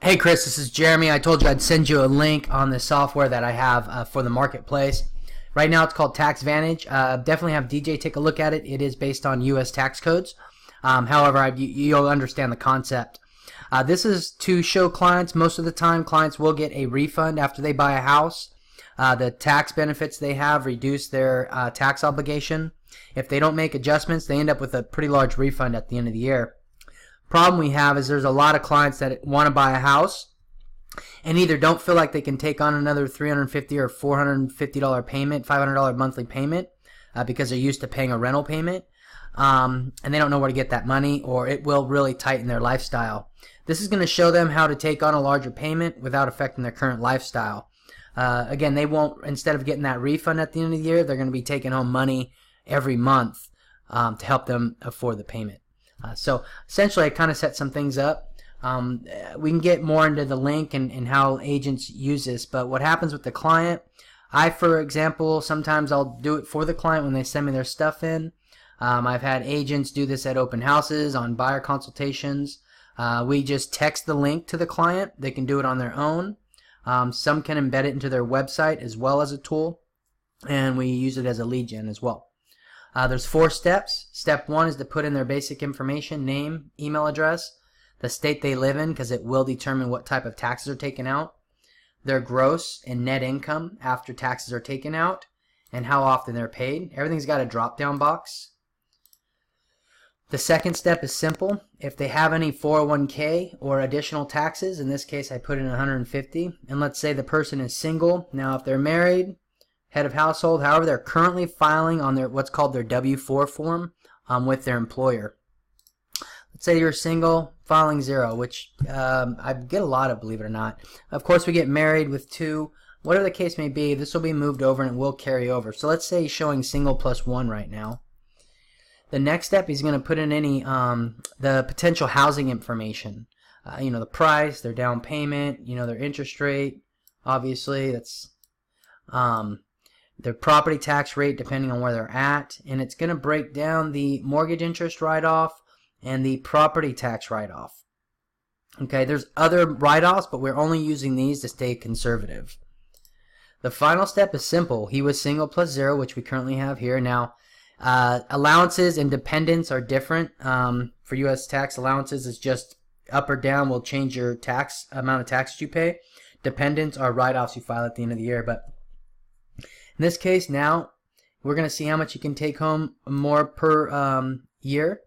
Hey Chris, this is Jeremy. I told you I'd send you a link on the software that I have for the marketplace. Right now it's called TaxVantage. Definitely have DJ take a look at it. It is based on U.S. tax codes. However, you'll understand the concept. This is to show clients, most of the time clients will get a refund after they buy a house. The tax benefits they have reduce their tax obligation. If they don't make adjustments, they end up with a pretty large refund at the end of the year. Problem we have is there's a lot of clients that want to buy a house and either don't feel like they can take on another $350 or $450 payment, $500 monthly payment because they're used to paying a rental payment, and they don't know where to get that money, or it will really tighten their lifestyle. This is going to show them how to take on a larger payment without affecting their current lifestyle. Again, they won't, instead of getting that refund at the end of the year, they're going to be taking home money every month to help them afford the payment. So essentially I kind of set some things up. We can get more into the link and how agents use this, but what happens with the client, for example, sometimes I'll do it for the client when they send me their stuff in. I've had agents do this at open houses, on buyer consultations. We just text the link to the client. They can do it on their own. Some can embed it into their website as well as a tool, and we use it as a lead gen as well. There's 4 steps. Step 1 is to put in their basic information, name, email address, the state they live in, because it will determine what type of taxes are taken out, their gross and net income after taxes are taken out, and how often they're paid. Everything's got a drop-down box. The second step is simple. If they have any 401k or additional taxes, in this case I put in 150, and let's say the person is single. Now if they're married, head of household, however, they're currently filing on their what's called their W-4 form with their employer. Let's say you're single, filing 0, which I get a lot of, believe it or not. Of course, we get married with 2. Whatever the case may be, this will be moved over and it will carry over. So let's say he's showing single plus 1 right now. The next step, he's going to put in any the potential housing information. The price, their down payment, their interest rate. Obviously, that's their property tax rate depending on where they're at, and it's going to break down the mortgage interest write-off and the property tax write-off. Okay, there's other write-offs, but we're only using these to stay conservative. The final step is simple. He was single plus 0, which we currently have here. Now, allowances and dependents are different. For U.S. tax, allowances is just up or down will change your tax amount of taxes you pay. Dependents are write-offs you file at the end of the year, but in this case, now we're going to see how much you can take home more per year.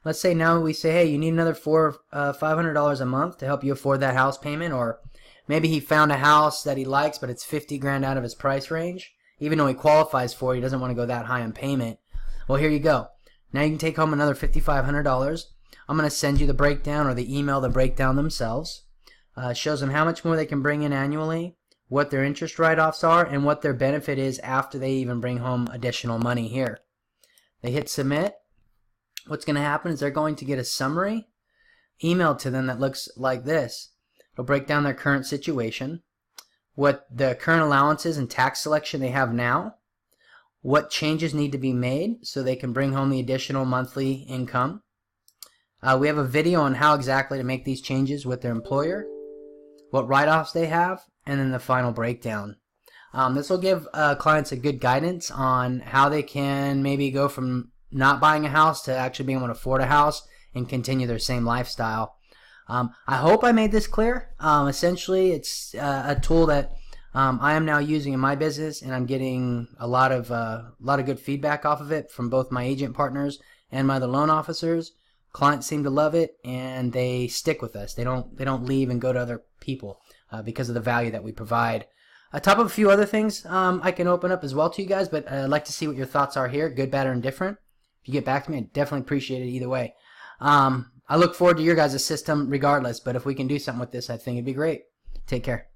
Let's say now we say, hey, you need another $500 a month to help you afford that house payment, or maybe he found a house that he likes, but it's 50 grand out of his price range. Even though he qualifies for it, he doesn't want to go that high in payment. Well, here you go. Now you can take home another $5,500. I'm going to send you the breakdown or the email the breakdown themselves. Shows them how much more they can bring in annually, what their interest write-offs are, and what their benefit is after they even bring home additional money here. They hit submit. What's going to happen is they're going to get a summary emailed to them that looks like this. It'll break down their current situation, what the current allowances and tax selection they have now, what changes need to be made so they can bring home the additional monthly income. We have a video on how exactly to make these changes with their employer, what write-offs they have, and then the final breakdown. This will give clients a good guidance on how they can maybe go from not buying a house to actually being able to afford a house and continue their same lifestyle. I hope I made this clear. Essentially, it's a tool that I am now using in my business, and I'm getting a lot of good feedback off of it from both my agent partners and my other loan officers. Clients seem to love it, and they stick with us. They don't leave and go to other people because of the value that we provide. On top of a few other things I can open up as well to you guys, but I'd like to see what your thoughts are here, good, bad, or indifferent. If you get back to me, I'd definitely appreciate it either way. I look forward to your guys' system regardless, but if we can do something with this, I think it'd be great. Take care.